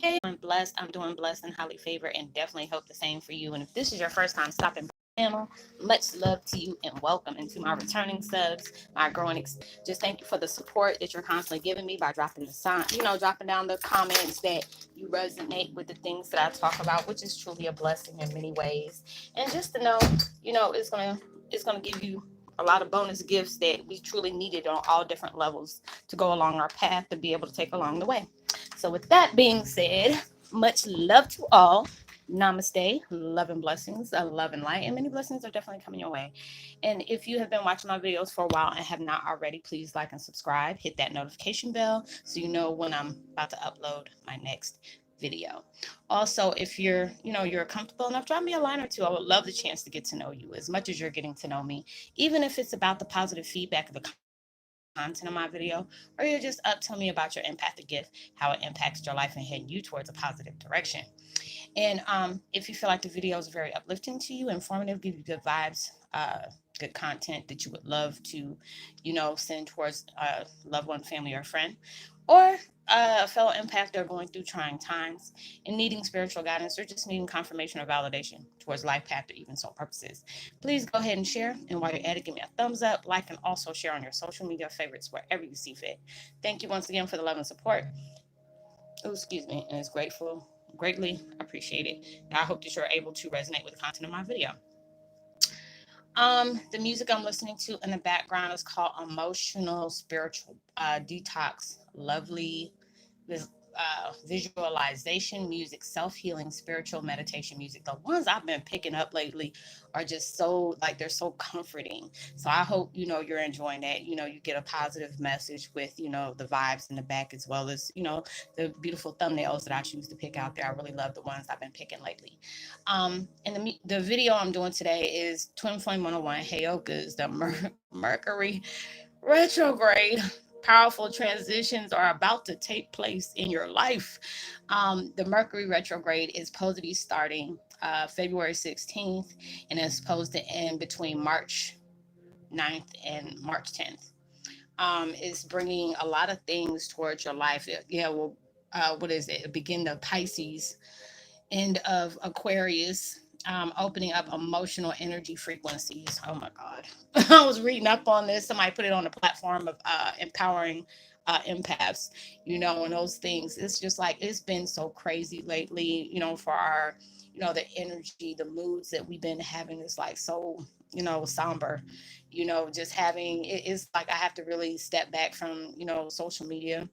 Hey, I'm doing blessed and highly favored, and definitely hope the same for you. And if this is your first time stopping by my channel, much love to you and welcome. Into my returning subs, my growing. Just thank you for the support that you're constantly giving me by dropping the sign, dropping down the comments that you resonate with the things that I talk about, which is truly a blessing in many ways. And just to know, it's gonna give you a lot of bonus gifts that we truly needed on all different levels to go along our path to be able to take along the way. So, with that being said, much love to all. Namaste, love and blessings, love and light, and many blessings are definitely coming your way. And if you have been watching my videos for a while and have not already, please like and subscribe. Hit that notification bell so you know when I'm about to upload my next video. Also, if you're comfortable enough, drop me a line or two. I would love the chance to get to know you as much as you're getting to know me, even if it's about the positive feedback of the content of my video, or you're just up telling me about your empathic gift, how it impacts your life and heading you towards a positive direction. And if you feel like the video is very uplifting to you, informative, give you good vibes, good content that you would love to, send towards a loved one, family, or friend, or a fellow impactor going through trying times and needing spiritual guidance, or just needing confirmation or validation towards life path or even soul purposes, please go ahead and share. And while you're at it, give me a thumbs up, like, and also share on your social media favorites wherever you see fit. Thank you once again for the love and support. Oh, excuse me, and it's greatly appreciated. I hope that you're able to resonate with the content of my video. The music I'm listening to in the background is called Emotional Spiritual Detox. Lovely visualization music, self-healing, spiritual meditation music. The ones I've been picking up lately are just so, like, they're so comforting. So I hope you're enjoying that. You get a positive message with the vibes in the back, as well as the beautiful thumbnails that I choose to pick out there. I really love the ones I've been picking lately. And the video I'm doing today is Twin Flame 101 Heyoka's the Mercury Retrograde. Powerful transitions are about to take place in your life. The Mercury retrograde is supposed to be starting February 16th, and it's supposed to end between March 9th and March 10th. It's bringing a lot of things towards your life. Yeah, well, what is it? Begin the Pisces, end of Aquarius, opening up emotional energy frequencies. Oh my God. I was reading up on this. Somebody put it on the platform of empowering empaths, and those things. It's just like, it's been so crazy lately, for our, the energy, the moods that we've been having is like so, somber, just having, it's like I have to really step back from, social media.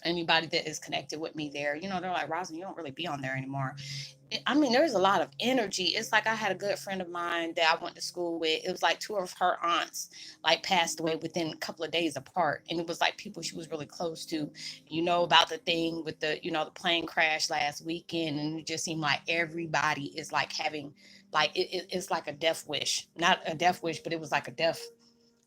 Anybody that is connected with me there, they're like, Roslynn, you don't really be on there anymore. I mean, there's a lot of energy. It's like I had a good friend of mine that I went to school with. It was like two of her aunts like passed away within a couple of days apart. And it was like people she was really close to, about the thing with the plane crash last weekend. And it just seemed like everybody is like having, like, it's like a death wish. Not a death wish, but it was like a death,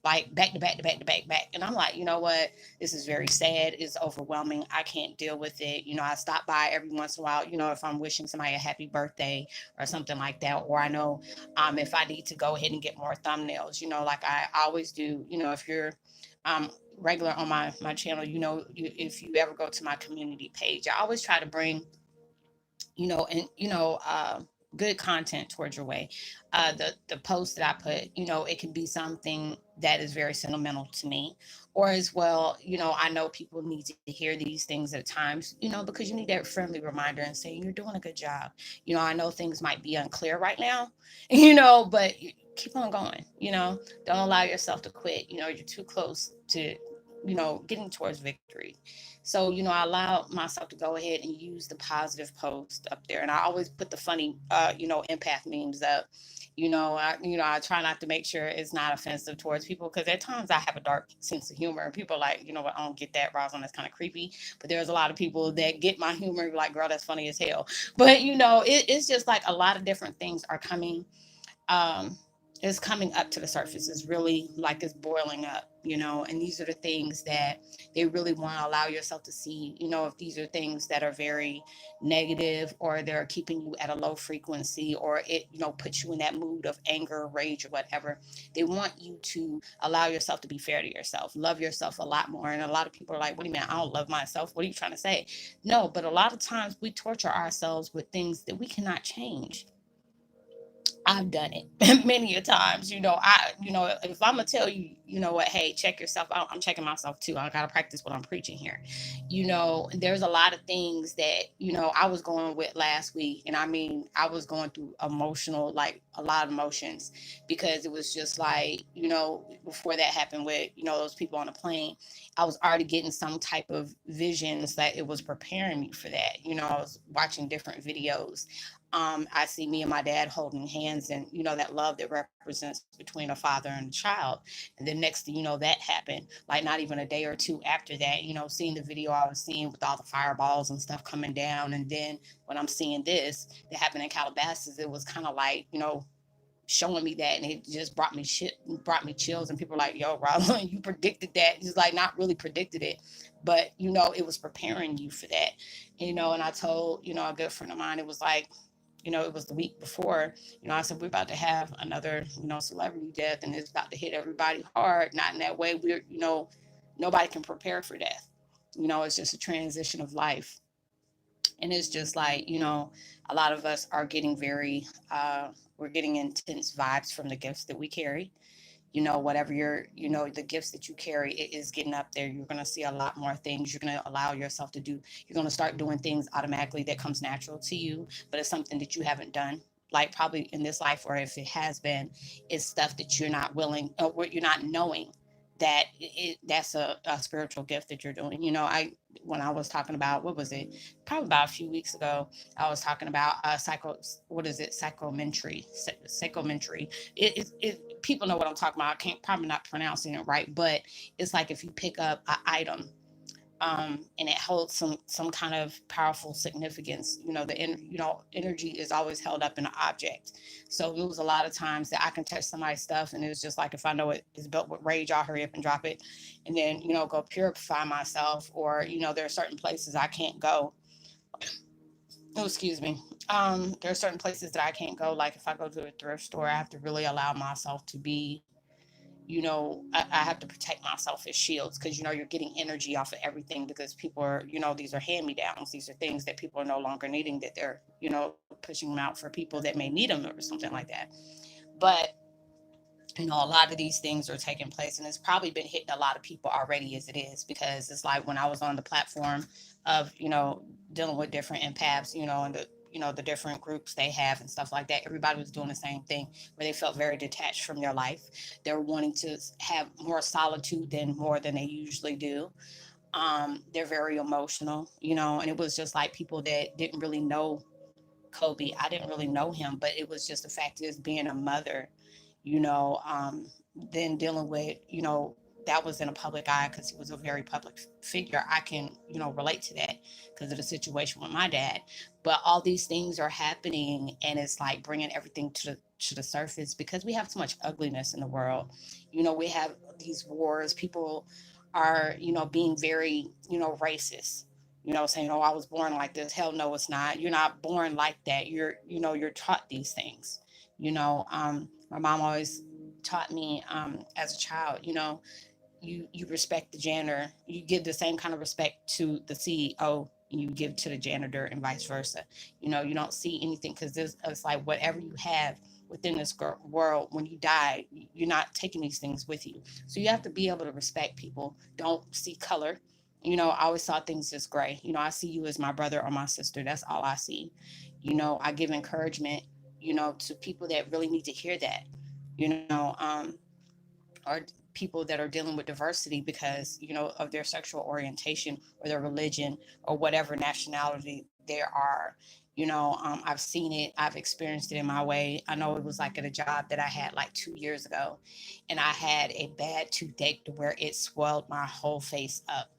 like back to back to back to back back. And I'm like, you know what? This is very sad. It's overwhelming. I can't deal with it. I stop by every once in a while, if I'm wishing somebody a happy birthday or something like that. Or I know if I need to go ahead and get more thumbnails, like I always do, if you're regular on my channel, if you ever go to my community page, I always try to bring and good content towards your way. The post that I put, it can be something that is very sentimental to me, or as well, I know people need to hear these things at times, because you need that friendly reminder and saying you're doing a good job. I know things might be unclear right now, but keep on going. Don't allow yourself to quit. You're too close to getting towards victory. So, I allow myself to go ahead and use the positive post up there. And I always put the funny, empath memes up. I try not to make sure it's not offensive towards people, because at times I have a dark sense of humor and people are like, what, I don't get that, Rosalind, that's kind of creepy. But there's a lot of people that get my humor, like, girl, that's funny as hell. But, it's just like a lot of different things are coming, is coming up to the surface. It's really like it's boiling up. And these are the things that they really want to allow yourself to see, if these are things that are very negative, or they're keeping you at a low frequency, or it, puts you in that mood of anger, rage, or whatever. They want you to allow yourself to be fair to yourself, love yourself a lot more. And a lot of people are like, what do you mean? I don't love myself. What are you trying to say? No, but a lot of times we torture ourselves with things that we cannot change. I've done it many a times. If I'm gonna tell you, you know what, hey, check yourself out. I'm checking myself too. I gotta practice what I'm preaching here. There's a lot of things that, I was going with last week. And I mean, I was going through emotional, like a lot of emotions, because it was just like, before that happened with, those people on the plane, I was already getting some type of visions that it was preparing me for that. I was watching different videos. I see me and my dad holding hands, and that love that represents between a father and a child. And then next thing you know, that happened, like not even a day or two after that, seeing the video I was seeing with all the fireballs and stuff coming down. And then when I'm seeing this that happened in Calabasas, it was kind of like, showing me that, and it just brought me chills. And people were like, yo, Roslynn, you predicted that. It's like, not really predicted it, but it was preparing you for that. And I told, a good friend of mine, it was like, it was the week before, I said, we're about to have another, celebrity death, and it's about to hit everybody hard. Not in that way. Nobody can prepare for death. It's just a transition of life. And it's just like, a lot of us are getting we're getting intense vibes from the gifts that we carry. Whatever the gifts that you carry, it is getting up there. You're going to see a lot more things. You're going to allow yourself to do, you're going to start doing things automatically that comes natural to you, but it's something that you haven't done. Like probably in this life, or if it has been, it's stuff that you're not willing, or you're not knowing that that's a spiritual gift that you're doing. When I was talking about, what was it? Probably about a few weeks ago, I was talking about what is it? Psychometry. People know what I'm talking about. I can't, probably not pronouncing it right, but it's like if you pick up an item, and it holds some kind of powerful significance. Energy is always held up in an object. So it was a lot of times that I can touch somebody's stuff, and it was just like, if I know it is built with rage, I'll hurry up and drop it, and then go purify myself. Or there are certain places I can't go. Oh, excuse me. There are certain places that I can't go. Like if I go to a thrift store, I have to really allow myself to be, I have to protect myself as shields, because you're getting energy off of everything, because people are, these are hand me downs. These are things that people are no longer needing, that they're, pushing them out for people that may need them, or something like that. But a lot of these things are taking place, and it's probably been hitting a lot of people already as it is, because it's like when I was on the platform of, dealing with different empaths, and the different groups they have and stuff like that, everybody was doing the same thing, where they felt very detached from their life. They're wanting to have more solitude than more than they usually do. They're very emotional, and it was just like people that didn't really know Kobe. I didn't really know him, but it was just the fact is, being a mother, you know, um, then dealing with, that was in a public eye, because he was a very public figure. I can, relate to that because of the situation with my dad. But all these things are happening, and it's like bringing everything to the surface, because we have so much ugliness in the world. We have these wars. People are, being very, racist, saying, oh, I was born like this. Hell no, it's not. You're not born like that. You're taught these things. My mom always taught me, as a child, you respect the janitor. You give the same kind of respect to the CEO you give to the janitor, and vice versa. You don't see anything, because it's like whatever you have within this world, when you die, you're not taking these things with you. So you have to be able to respect people. Don't see color. I always saw things as gray. I see you as my brother or my sister. That's all I see. I give encouragement, to people that really need to hear that, you know, um, or people that are dealing with diversity because, of their sexual orientation, or their religion, or whatever nationality there are. I've seen it, I've experienced it in my way. I know it was like at a job that I had like 2 years ago, and I had a bad toothache to where it swelled my whole face up.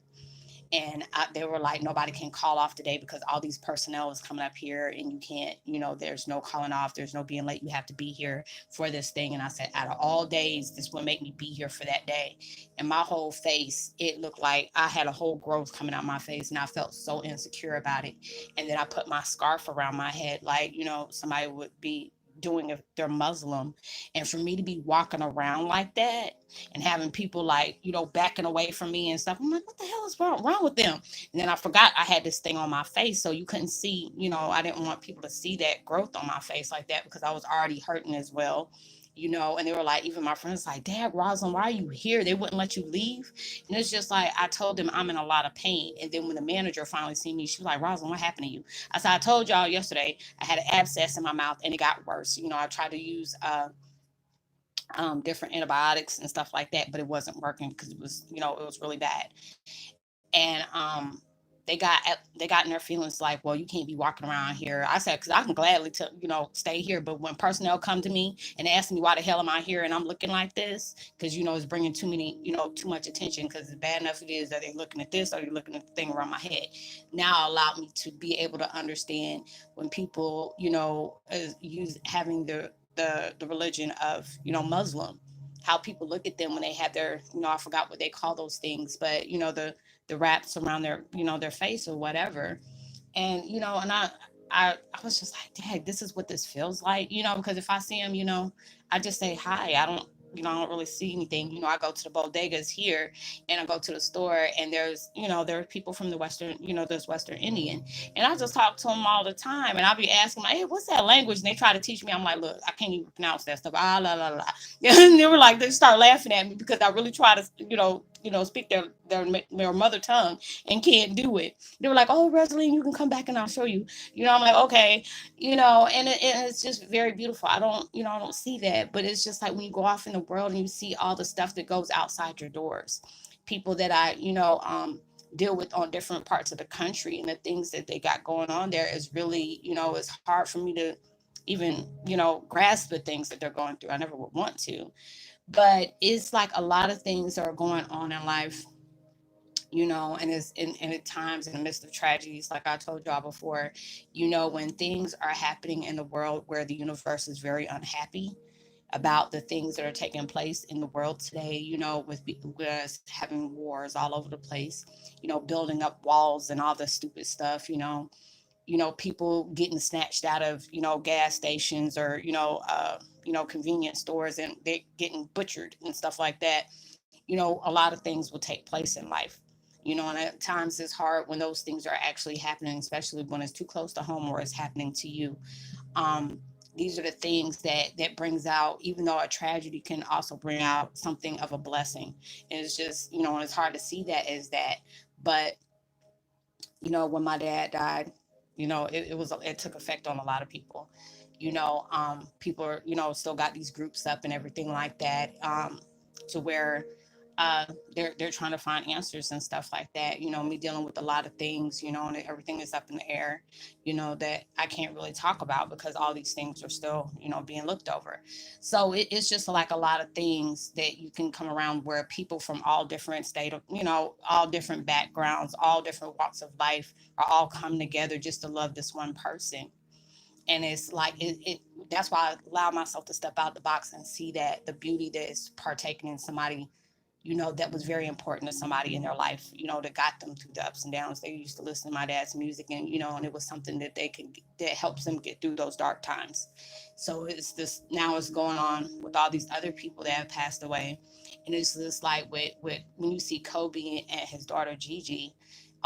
And they were like, nobody can call off today because all these personnel is coming up here and you can't, there's no calling off, there's no being late, you have to be here for this thing. And I said, out of all days, this would make me be here for that day. And my whole face, it looked like I had a whole growth coming out my face, and I felt so insecure about it. And then I put my scarf around my head like, somebody would be doing if they're Muslim. And for me to be walking around like that and having people like, backing away from me and stuff, I'm like, what the hell is wrong with them? And then I forgot I had this thing on my face, so you couldn't see, I didn't want people to see that growth on my face like that because I was already hurting as well. And they were like, even my friends like, Dad, Roslynn, why are you here? They wouldn't let you leave. And it's just like, I told them I'm in a lot of pain. And then when the manager finally seen me, she was like, Roslynn, what happened to you? I said, I told y'all yesterday I had an abscess in my mouth and it got worse. I tried to use different antibiotics and stuff like that, but it wasn't working because it was really bad. And they got in their feelings like, well, you can't be walking around here. I said, because I can gladly stay here, but when personnel come to me and ask me why the hell am I here and I'm looking like this, because it's bringing too much attention, because it's bad enough it is that they're looking at this or they're looking at the thing around my head. Now allow me to be able to understand when people use having the religion of Muslim, how people look at them when they have their, I forgot what they call those things, but the wraps around their face or whatever. And and I was just like, dang, this is what this feels like, because if I see him, I just say hi. I don't really see anything. I go to the bodegas here and I go to the store, and there are people from the Western, there's Western Indian. And I just talk to them all the time. And I'll be asking, like, hey, what's that language? And they try to teach me. I'm like, look, I can't even pronounce that stuff. Ah, la, la, la. And they were like, they start laughing at me because I really try to, speak their mother tongue and can't do it. They were like, oh, Rosaline, you can come back and I'll show you. I'm like, okay, and it's just very beautiful. I don't see that, but it's just like when you go off in the world and you see all the stuff that goes outside your doors, people that I, deal with on different parts of the country, and the things that they got going on there is really, it's hard for me to even, grasp the things that they're going through. I never would want to, but it's like a lot of things are going on in life, and it's and at times in the midst of tragedies, like I told y'all before, when things are happening in the world where the universe is very unhappy about the things that are taking place in the world today, with us having wars all over the place, building up walls and all this stupid stuff, people getting snatched out of, gas stations or, convenience stores, and they're getting butchered and stuff like that. A lot of things will take place in life. And at times it's hard when those things are actually happening, especially when it's too close to home or it's happening to you. Um, these are the things that brings out, even though a tragedy can also bring out something of a blessing. And it's just, and it's hard to see that as that. But when my dad died, it took effect on a lot of people. People are, still got these groups up and everything like that, to where they're trying to find answers and stuff like that. Me dealing with a lot of things, and everything is up in the air, that I can't really talk about because all these things are still, being looked over. So it's just like a lot of things that you can come around where people from all different all different backgrounds, all different walks of life are all come together just to love this one person. And it's like that's why I allow myself to step out the box and see that the beauty that is partaking in somebody, that was very important to somebody in their life, that got them through the ups and downs. They used to listen to my dad's music, and, and it was something that that helps them get through those dark times. So it's this, now it's going on with all these other people that have passed away. And it's just like with when you see Kobe and his daughter Gigi,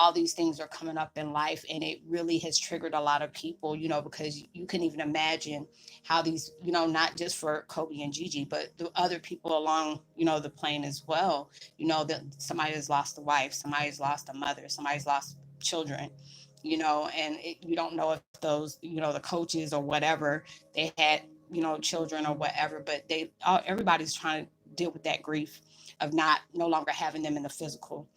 all these things are coming up in life, and it really has triggered a lot of people, because you can even imagine how these, not just for Kobe and Gigi, but the other people along, the plane as well, that somebody has lost a wife, somebody's lost a mother, somebody's lost children, and you don't know if those, the coaches or whatever, they had, children or whatever, but everybody's trying to deal with that grief of not no longer having them in the physical,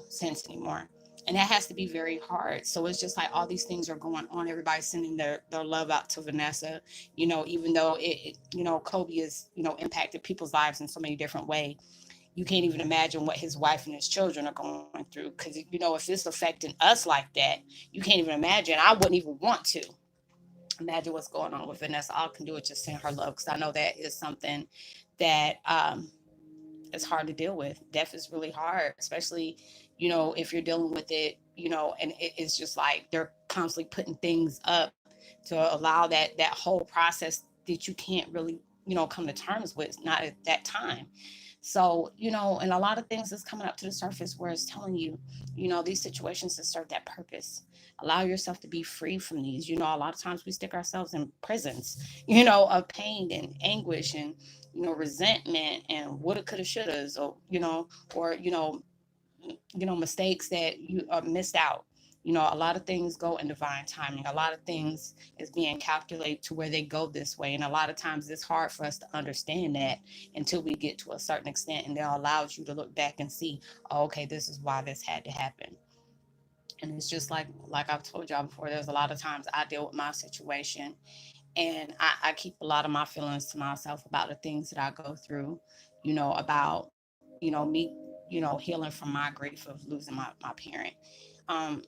sense anymore. And that has to be very hard. So it's just like all these things are going on. Everybody's sending their love out to Vanessa, even though Kobe has, impacted people's lives in so many different ways. you can't even imagine what his wife and his children are going through. Because, if it's affecting us like that, you can't even imagine. I wouldn't even want to imagine what's going on with Vanessa. All I can do is just send her love, because I know that is something that it's hard to deal with. Death is really hard, especially, if you're dealing with it, and it's just like they're constantly putting things up to allow that whole process that you can't really, come to terms with, not at that time. So, and a lot of things is coming up to the surface where it's telling you, these situations that serve that purpose. Allow yourself to be free from these. A lot of times we stick ourselves in prisons, of pain and anguish and, resentment and woulda, coulda, shouldas, or, mistakes that you missed out. A lot of things go in divine timing. A lot of things is being calculated to where they go this way. And a lot of times it's hard for us to understand that until we get to a certain extent. And that allows you to look back and see, oh, okay, this is why this had to happen. And it's just like I've told y'all before, there's a lot of times I deal with my situation, and I keep a lot of my feelings to myself about the things that I go through, about, me, healing from my grief of losing my parent.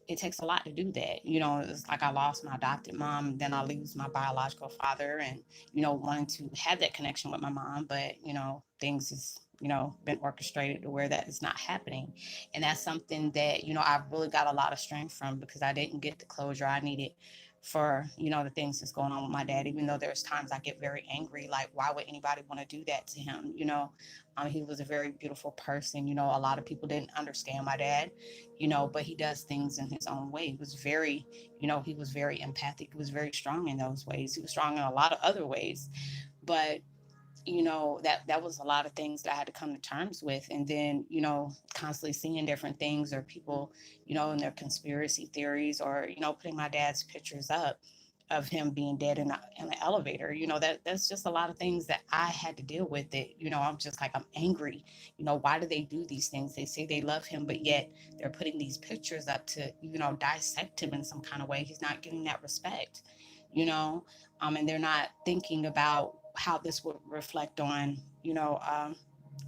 It takes a lot to do that. It's like I lost my adopted mom, then I lose my biological father, and, wanting to have that connection with my mom, but, things is, been orchestrated to where that is not happening. And that's something that, I've really got a lot of strength from, because I didn't get the closure I needed for, the things that's going on with my dad. Even though there's times I get very angry, like, why would anybody want to do that to him? He was a very beautiful person. A lot of people didn't understand my dad, but he does things in his own way. He was very, he was very empathic. He was very strong in those ways. He was strong in a lot of other ways. But that was a lot of things that I had to come to terms with. And then, constantly seeing different things, or people, in their conspiracy theories, or, putting my dad's pictures up of him being dead in the elevator. That's just a lot of things that I had to deal with. It, I'm just like, I'm angry. Why do they do these things? They say they love him, but yet they're putting these pictures up to, dissect him in some kind of way. He's not getting that respect, you know and they're not thinking about how this would reflect on,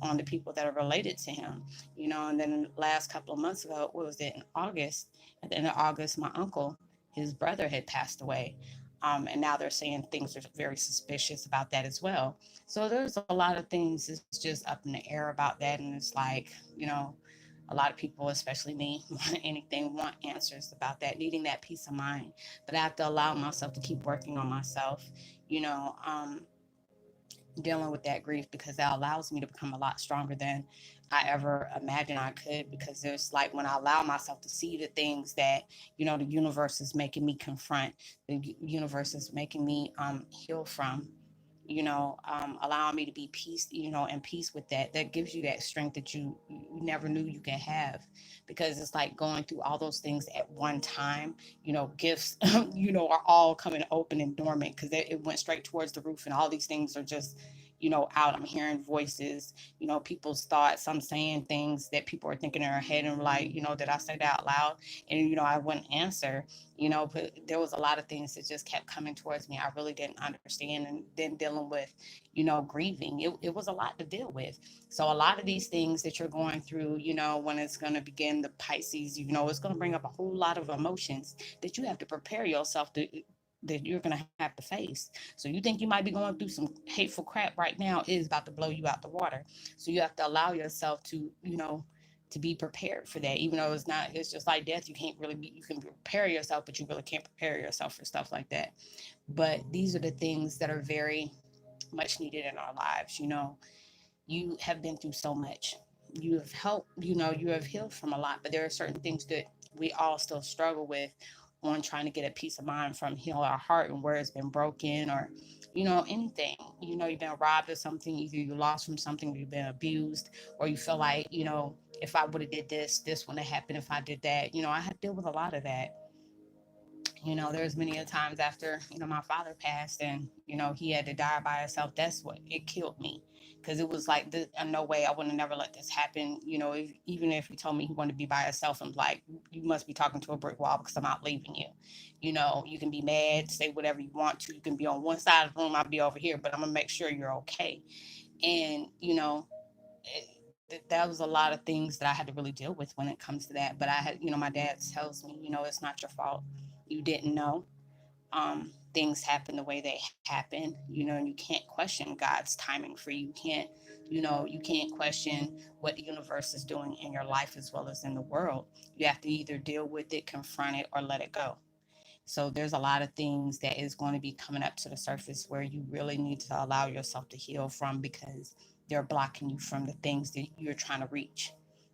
on the people that are related to him. And then last couple of months ago, what was it, in August, at the end of August, my uncle, his brother had passed away. And now they're saying things are very suspicious about that as well. So there's a lot of things that's just up in the air about that. And it's like, a lot of people, especially me, want anything, want answers about that, needing that peace of mind. But I have to allow myself to keep working on myself, you know, um, dealing with that grief, because that allows me to become a lot stronger than I ever imagined I could. Because there's like, when I allow myself to see the things that, the universe is making me confront, the universe is making me heal from, allowing me to be peace, and peace with that. That gives you that strength that you never knew you could have, because it's like going through all those things at one time. Gifts, are all coming open and dormant, because it went straight towards the roof, and all these things are just, out. I'm hearing voices, people's thoughts. I'm saying things that people are thinking in their head, and like, did I say that out loud? And I wouldn't answer, but there was a lot of things that just kept coming towards me. I really didn't understand. And then dealing with, grieving, it was a lot to deal with. So a lot of these things that you're going through, when it's going to begin, the Pisces, it's going to bring up a whole lot of emotions that you have to prepare yourself to, that you're going to have to face. So you think you might be going through some hateful crap right now, it is about to blow you out the water. So you have to allow yourself to, to be prepared for that. Even though it's just like death. You can't really be, you can prepare yourself, but you really can't prepare yourself for stuff like that. But these are the things that are very much needed in our lives. You have been through so much. You have helped, you have healed from a lot, but there are certain things that we all still struggle with, on trying to get a peace of mind from, heal our heart, and where it's been broken, or, anything. You've been robbed of something, either you lost from something, you've been abused, or you feel like, if I would have did this wouldn't have happened, if I did that. I had to deal with a lot of that. There's many a times after, my father passed, and, he had to die by himself. That's what it killed me. Because it was like, no way, I would have never let this happen. Even if he told me he wanted to be by himself, I'm like, you must be talking to a brick wall, because I'm not leaving you. You can be mad, say whatever you want to. You can be on one side of the room, I'll be over here, but I'm going to make sure you're okay. And, that was a lot of things that I had to really deal with when it comes to that. But I had, my dad tells me, it's not your fault. You didn't know. Things happen the way they happen, and you can't question God's timing for you. You can't question what the universe is doing in your life as well as in the world. You have to either deal with it, confront it, or let it go. So there's a lot of things that is going to be coming up to the surface where you really need to allow yourself to heal from, because they're blocking you from the things that you're trying to reach.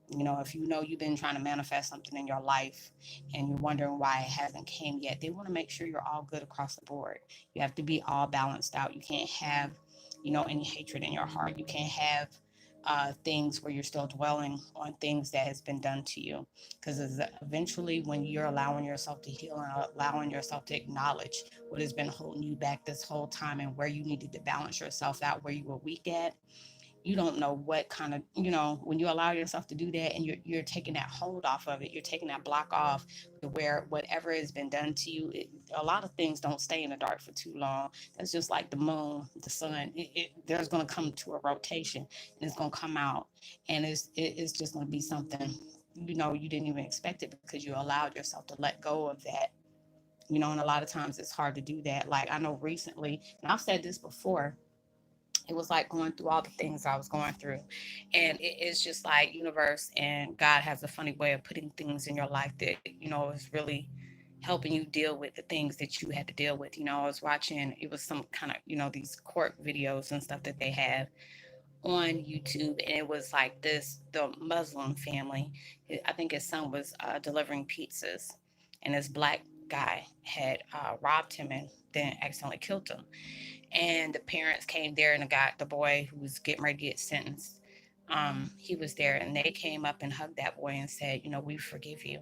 If you've been trying to manifest something in your life and you're wondering why it hasn't came yet, they want to make sure you're all good across the board. You have to be all balanced out. You can't have, any hatred in your heart. You can't have things where you're still dwelling on things that has been done to you, because eventually when you're allowing yourself to heal and allowing yourself to acknowledge what has been holding you back this whole time and where you needed to balance yourself out, where you were weak at, you don't know what kind of, when you allow yourself to do that and you're taking that hold off of it, you're taking that block off to where whatever has been done to you, a lot of things don't stay in the dark for too long. That's just like the moon, the sun. There's going to come to a rotation and it's going to come out, and it's just going to be something, you didn't even expect it because you allowed yourself to let go of that. And a lot of times it's hard to do that. Like I know recently, and I've said this before, it was like going through all the things I was going through. And it's just like universe and God has a funny way of putting things in your life that, is really helping you deal with the things that you had to deal with. I was watching, it was some kind of, these court videos and stuff that they have on YouTube. And it was like the Muslim family, I think his son was delivering pizzas, and this black guy had robbed him and then accidentally killed him. And the parents came there, and the boy who was getting ready to get sentenced, he was there, and they came up and hugged that boy and said, we forgive you.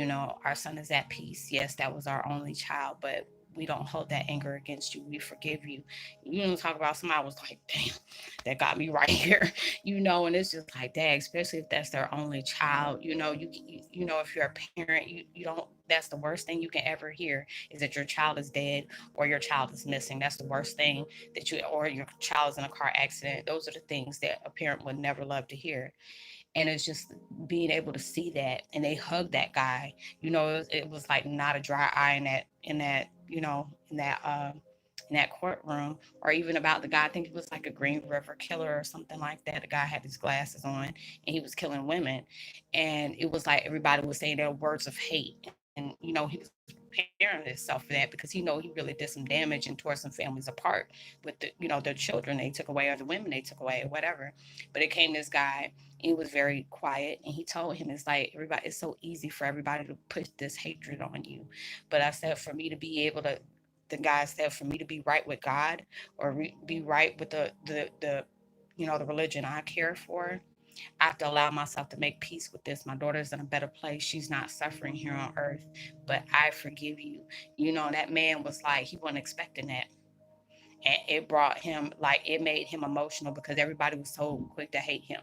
Our son is at peace. Yes, that was our only child, but we don't hold that anger against you. We forgive you. Talk about somebody. I was like, damn, that got me right here. And it's just like, dang, especially if that's their only child. If you're a parent, you don't. That's the worst thing you can ever hear is that your child is dead or your child is missing. That's the worst thing or your child is in a car accident. Those are the things that a parent would never love to hear. And it's just being able to see that, and they hugged that guy. It was like not a dry eye in that courtroom, or even about the guy. I think it was like a Green River killer or something like that. The guy had his glasses on and he was killing women, and it was like everybody was saying their words of hate, and he was preparing himself for that because he really did some damage and tore some families apart with their children they took away, or the women they took away, or whatever. But it came this guy. He was very quiet, and he told him, it's like, everybody, it's so easy for everybody to put this hatred on you. But I said, for me to be able to, the guy said, for me to be right with God, or be right with the religion I care for, I have to allow myself to make peace with this. My daughter's in a better place. She's not suffering here on earth, but I forgive you. That man was like, he wasn't expecting that. And it brought him, like, it made him emotional because everybody was so quick to hate him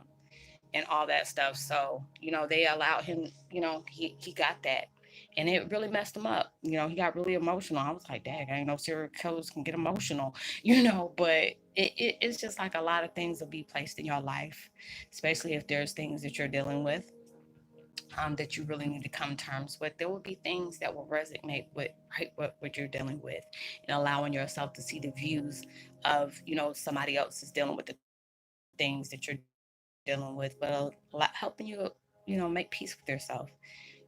and all that stuff. So, they allowed him, he got that. And it really messed him up. He got really emotional. I was like, dang, I ain't know serial killers can get emotional, but it's just like a lot of things will be placed in your life, especially if there's things that you're dealing with, that you really need to come to terms with. There will be things that will resonate with right what you're dealing with, and allowing yourself to see the views of, somebody else is dealing with the things that you're dealing with, but helping you, make peace with yourself.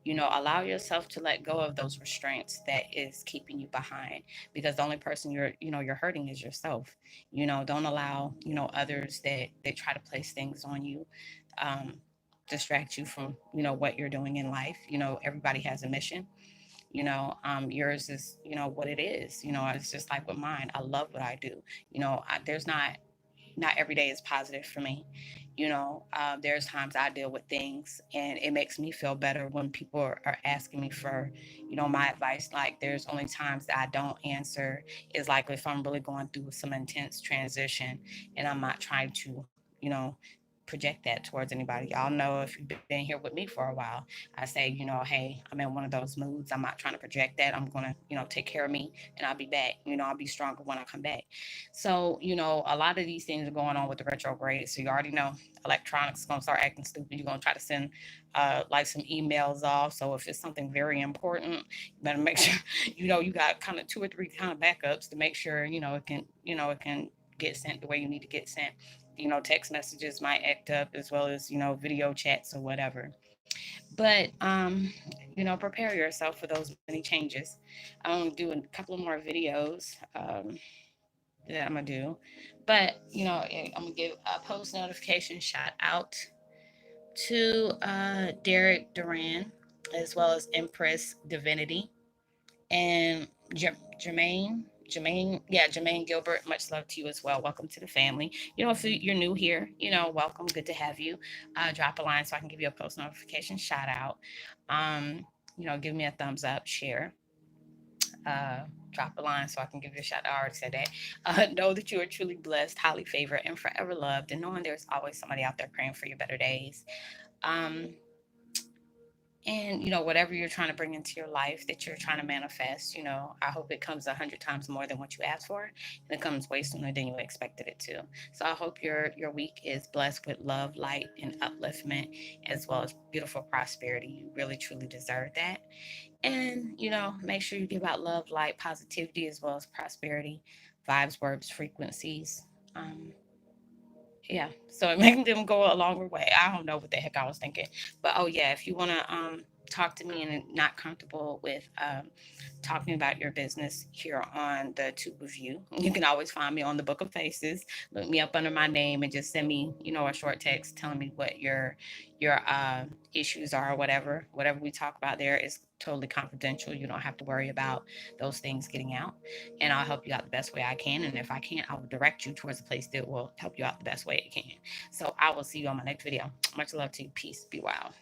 Allow yourself to let go of those restraints that is keeping you behind, because the only person you're hurting is yourself. Don't allow, others that try to place things on you, um, distract you from, what you're doing in life. Everybody has a mission. Yours is, what it is. It's just like with mine. I love what I do. There's not every day is positive for me. There's times I deal with things and it makes me feel better when people are asking me for, my advice. Like, there's only times that I don't answer, is like if I'm really going through some intense transition and I'm not trying to, you know, project that towards anybody. Y'all know if you've been here with me for a while, I say, hey, I'm in one of those moods. I'm not trying to project that. I'm going to, take care of me, and I'll be back. I'll be stronger when I come back. So, a lot of these things are going on with the retrograde. So you already know electronics is going to start acting stupid. You're going to try to send like some emails off. So if it's something very important, you better make sure, you got kind of two or three kind of backups to make sure, it can get sent the way you need to get sent. Text messages might act up, as well as, video chats or whatever. But prepare yourself for those many changes. I'm gonna do a couple of more videos that I'm gonna do. But I'm gonna give a post notification shout out to Derek Duran, as well as Empress Divinity, and Jermaine Gilbert. Much love to you as well. Welcome to the family. If you're new here, welcome. Good to have you. Drop a line so I can give you a post notification shout out. Um, give me a thumbs up, share. Drop a line so I can give you a shout out. I already said that. Know that you are truly blessed, highly favored, and forever loved, and knowing there's always somebody out there praying for your better days. Um, and whatever you're trying to bring into your life, that you're trying to manifest, I hope it comes 100 times more than what you asked for, and it comes way sooner than you expected it to. So I hope your week is blessed with love, light, and upliftment, as well as beautiful prosperity. You really truly deserve that. And make sure you give out love, light, positivity, as well as prosperity, vibes, words, frequencies. Yeah, so it made them go a longer way. I don't know what the heck I was thinking, but oh yeah, if you want to talk to me and not comfortable with talking about your business here on the Tube of you can always find me on the Book of Faces. Look me up under my name and just send me a short text telling me what your issues are, or whatever we talk about there is totally confidential. You don't have to worry about those things getting out, and I'll help you out the best way I can. And if I can't, I will direct you towards a place that will help you out the best way it can. So I will see you on my next video. Much love to you. Peace. Be wild.